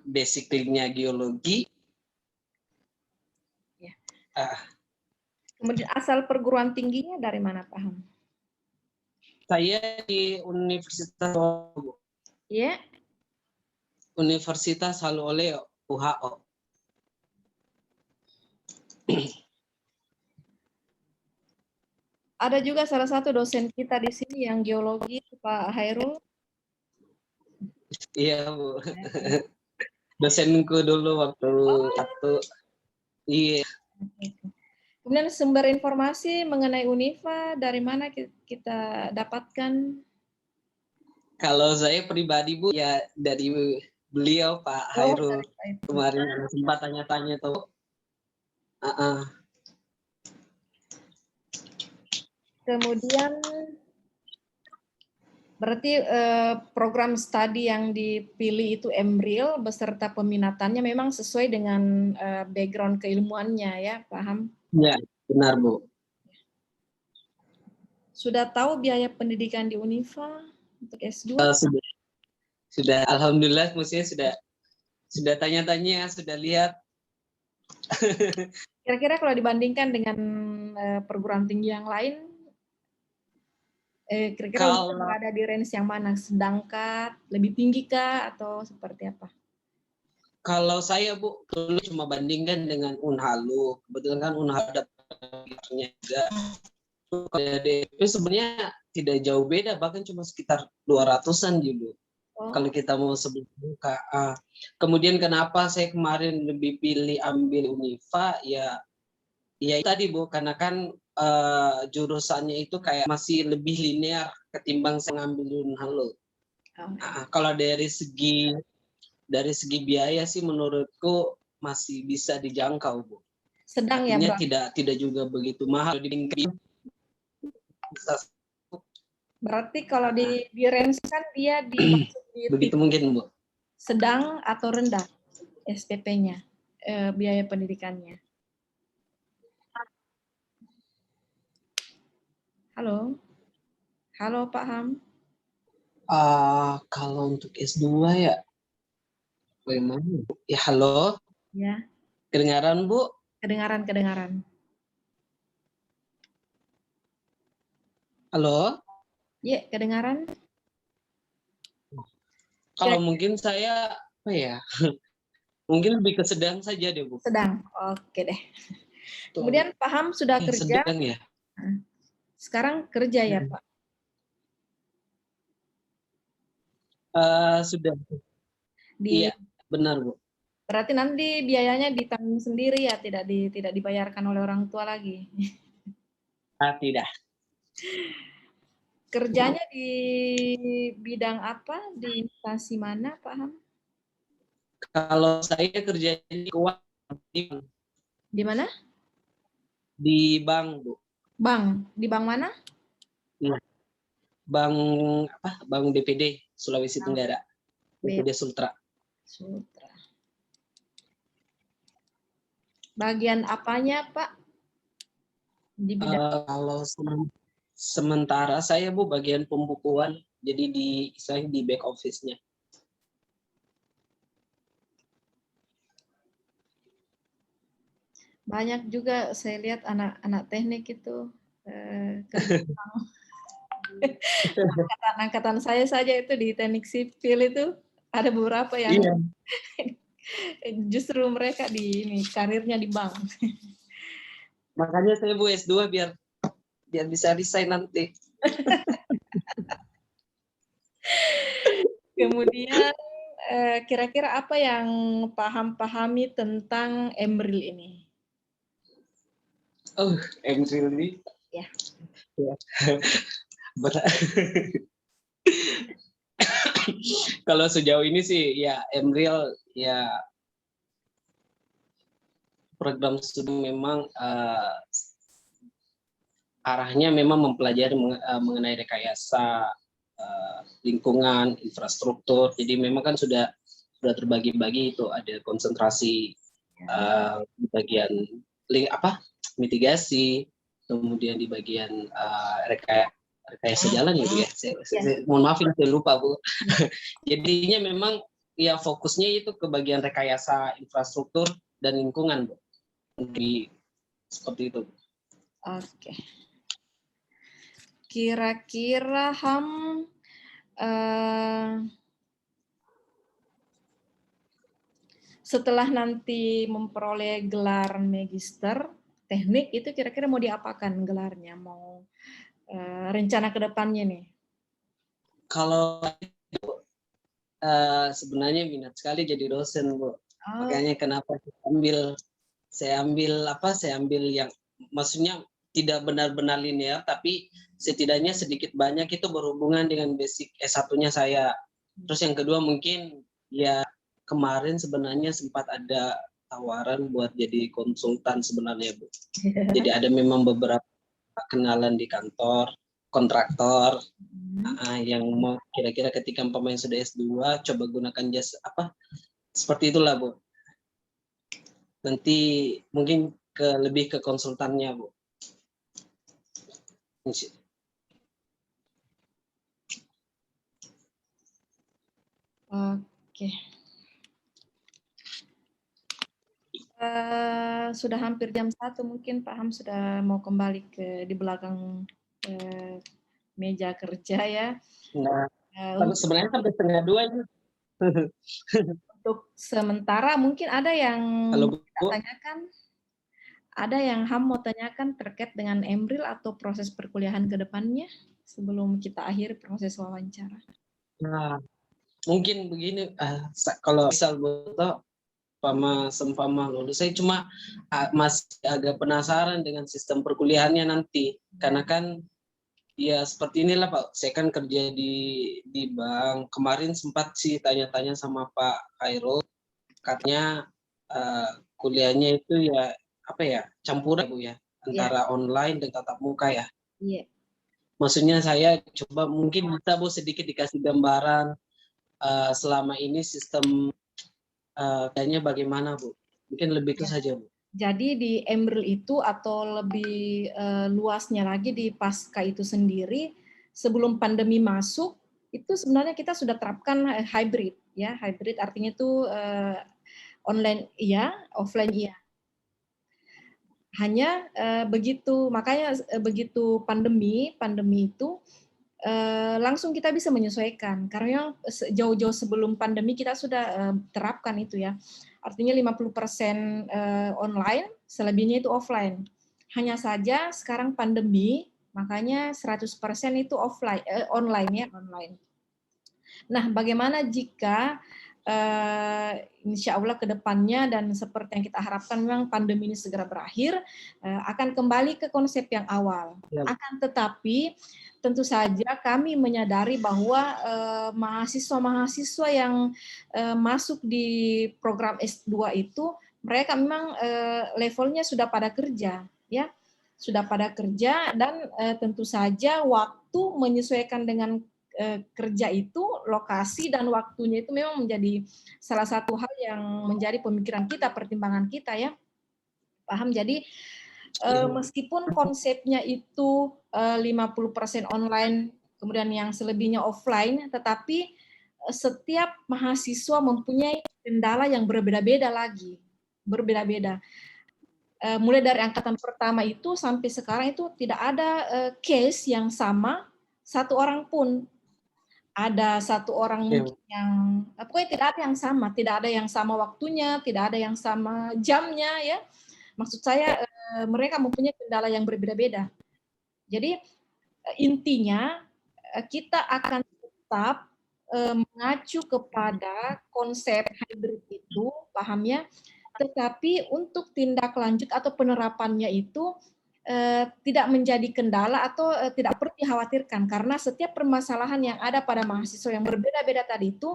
basicnya geologi. Ya. Kemudian asal perguruan tingginya dari mana, Pak Ham? Saya di Universitas Ya. Universitas Halu Oleo, UHO. Ada juga salah satu dosen kita di sini yang geologi, Pak Hairul. Iya, Bu. Dosenku dulu waktu iya. Kemudian sumber informasi mengenai Unifa dari mana kita dapatkan? Kalau saya pribadi, Bu, ya dari beliau Pak Hairul. Kemarin sempat tanya-tanya tuh. Kemudian berarti program studi yang dipilih itu Embril beserta peminatannya memang sesuai dengan background keilmuannya ya, paham? Ya, benar, Bu. Sudah tahu biaya pendidikan di Unifa untuk S2? Sudah, alhamdulillah, maksudnya sudah tanya-tanya, sudah lihat. Kira-kira kalau dibandingkan dengan perguruan tinggi yang lain, kira-kira berada di range yang mana? Sedangkah, lebih tinggi kah, atau seperti apa? Kalau saya, Bu, dulu cuma bandingkan dengan Unhalu. Kebetulan kan Unhalu ada pendidikannya juga. DP sebenarnya tidak jauh beda, bahkan cuma sekitar 200-an dulu. Kalau kita mau sebut buka. Kemudian kenapa saya kemarin lebih pilih ambil Unifa, ya tadi, Bu, karena kan jurusannya itu kayak masih lebih linear ketimbang saya ngambil Unhalu. Kalau dari segi biaya sih menurutku masih bisa dijangkau, Bu. Sedang artinya ya, tidak juga begitu mahal dibandingkan. Berarti kalau di range kan dia dimaksud di begitu mungkin, Bu. Sedang atau rendah SPP-nya, biaya pendidikannya. Halo Pak Ham. Kalau untuk S2 ya, bagaimana? Ya, halo. Ya. Kedengaran, Bu? Kedengaran. Halo? Ya, kedengaran. Kalau mungkin saya, apa ya? Mungkin lebih ke sedang saja deh, Bu. Sedang, oke deh. Kemudian Pak Ham sudah kerja? Sedang ya. Sekarang kerja ya, Pak? Sudah. Iya, benar, Bu. Berarti nanti biayanya ditanggung sendiri ya, tidak dibayarkan oleh orang tua lagi? Tidak. Kerjanya di bidang apa? Di instansi mana, Pak Ham? Kalau saya kerja di keuangan. Di mana? Di bank, Bu. Bank? Di bank mana? Iya. Bank BPD Sulawesi Tenggara. BPD Sultra. Bagian apanya, Pak? Di bidang kalau sementara saya, Bu, bagian pembukuan, jadi di back office-nya. Banyak juga saya lihat anak-anak teknik itu kerja angkatan saya saja itu di teknik sipil itu ada beberapa yang justru mereka karirnya di bank. Makanya saya, Bu, S2 biar bisa resign nanti. Kemudian kira-kira apa yang pahami tentang Embril ini? Embril ini? Ya. Kalau sejauh ini sih ya Embril ya program studi memang arahnya memang mempelajari mengenai rekayasa lingkungan, infrastruktur. Jadi memang kan sudah terbagi-bagi itu, ada konsentrasi di bagian mitigasi, kemudian di bagian rekayasa jalan gitu ya. Mohon maaf saya lupa, Bu. Jadinya memang ya fokusnya itu ke bagian rekayasa infrastruktur dan lingkungan, Bu. Seperti itu. Oke. Kira-kira Ham setelah nanti memperoleh gelar magister teknik itu kira-kira mau diapakan gelarnya? Mau rencana ke depannya nih? Kalau sebenarnya minat sekali jadi dosen, Bu. Makanya kenapa saya ambil yang maksudnya tidak benar-benar linear, tapi setidaknya sedikit banyak itu berhubungan dengan basic S1-nya saya. Terus yang kedua mungkin ya kemarin sebenarnya sempat ada tawaran buat jadi konsultan sebenarnya, Bu. Jadi ada memang beberapa kenalan di kantor, kontraktor, yang mau kira-kira ketika pemain sudah S2 coba gunakan jasa seperti itulah, Bu. Nanti mungkin lebih ke konsultannya, Bu. Oke. Sudah hampir jam 1, mungkin Pak Ham sudah mau kembali di belakang meja kerja ya. Nah, sebenarnya sampai 1:30 itu. Untuk sementara mungkin ada yang kita tanyakan, ada yang Ham mau tanyakan terkait dengan Embril atau proses perkuliahan ke depannya sebelum kita akhiri proses wawancara. Nah, mungkin begini, kalau misal betul sempama lulus, saya cuma masih agak penasaran dengan sistem perkuliahannya nanti, karena kan ya seperti inilah Pak, saya kan kerja di bank. Kemarin sempat sih tanya-tanya sama Pak Khairul, katanya kuliahnya itu ya campuran, Bu ya, antara online dan tatap muka ya. Iya. Maksudnya saya coba mungkin bisa Bu sedikit dikasih gambaran selama ini sistem kayaknya bagaimana, Bu? Mungkin lebih itu saja, Bu. Jadi di Embril itu atau lebih luasnya lagi di pasca itu sendiri, sebelum pandemi masuk, itu sebenarnya kita sudah terapkan hybrid, ya. Hybrid artinya itu online iya, offline iya. Hanya makanya begitu pandemi itu langsung kita bisa menyesuaikan, karena jauh-jauh sebelum pandemi kita sudah terapkan itu ya. Artinya 50% online, selebihnya itu offline. Hanya saja sekarang pandemi, makanya 100% itu online ya, online. Nah, bagaimana jika insya Allah ke depannya dan seperti yang kita harapkan memang pandemi ini segera berakhir, akan kembali ke konsep yang awal. Ya. Akan tetapi tentu saja kami menyadari bahwa mahasiswa-mahasiswa yang masuk di program S2 itu mereka memang levelnya sudah pada kerja, ya, sudah pada kerja dan tentu saja waktu menyesuaikan dengan kerja itu, lokasi dan waktunya itu memang menjadi salah satu hal yang menjadi pemikiran kita, pertimbangan kita ya, paham. Jadi meskipun konsepnya itu 50% online, kemudian yang selebihnya offline, tetapi setiap mahasiswa mempunyai kendala yang berbeda-beda lagi, berbeda-beda. Mulai dari angkatan pertama itu sampai sekarang itu tidak ada case yang sama satu orang pun. Ada satu orang mungkin yang pokoknya tidak ada yang sama, tidak ada yang sama waktunya, tidak ada yang sama jamnya ya. Maksud saya mereka mempunyai kendala yang berbeda-beda. Jadi intinya kita akan tetap mengacu kepada konsep hybrid itu, pahamnya, tetapi untuk tindak lanjut atau penerapannya itu tidak menjadi kendala atau tidak perlu dikhawatirkan, karena setiap permasalahan yang ada pada mahasiswa yang berbeda-beda tadi itu,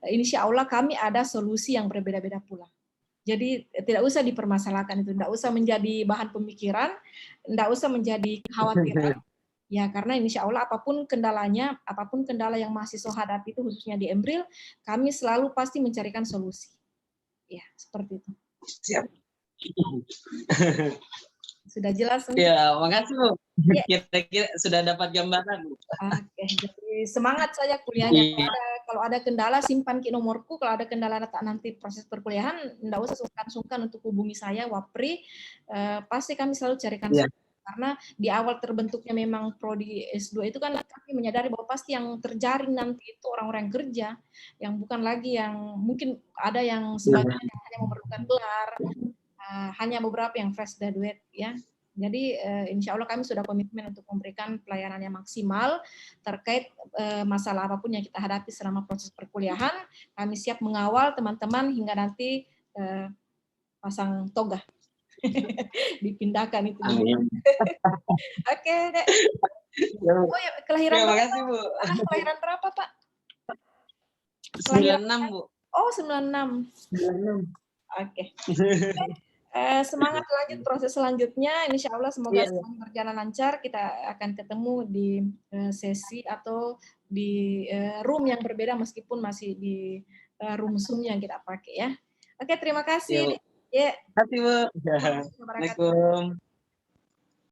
insya Allah kami ada solusi yang berbeda-beda pula. Jadi tidak usah dipermasalahkan itu, tidak usah menjadi bahan pemikiran, tidak usah menjadi kekhawatiran. Ya, karena insya Allah apapun kendalanya, apapun kendala yang mahasiswa hadapi itu khususnya di Embril, kami selalu pasti mencarikan solusi. Ya, seperti itu. Siap. Sudah jelas mungkin? Ya, makasih Bu. Ya. Kira-kira sudah dapat gambaran Bu. Oke, jadi semangat saja kuliahnya. Iya. Kalau ada kendala simpan ki nomorku. Kalau ada kendala nanti proses perkuliahan, enggak usah sungkan-sungkan untuk hubungi saya, Wapri. Pasti kami selalu carikan Iya. karena di awal terbentuknya memang prodi S2 itu kan kami menyadari bahwa pasti yang terjaring nanti itu orang-orang yang kerja, yang bukan lagi yang mungkin ada yang sebagian yang hanya memerlukan gelar, hanya beberapa yang fresh graduate ya. Jadi insya Allah kami sudah komitmen untuk memberikan pelayanan yang maksimal terkait masalah apapun yang kita hadapi selama proses perkuliahan. Kami siap mengawal teman-teman hingga nanti pasang toga. Dipindahkan itu. Amin. Oke, Dek. Oh ya, kelahiran Terima berapa? kasih Bu. Kelahiran berapa, Pak? 96 Bu. Oh, 96. 96. Oke. Semangat lanjut proses selanjutnya. Insya Allah semoga semuanya berjalan lancar. Kita akan ketemu di sesi atau di room yang berbeda meskipun masih di room Zoom yang kita pakai ya. Oke, terima kasih. Terima kasih Bu. Assalamualaikum.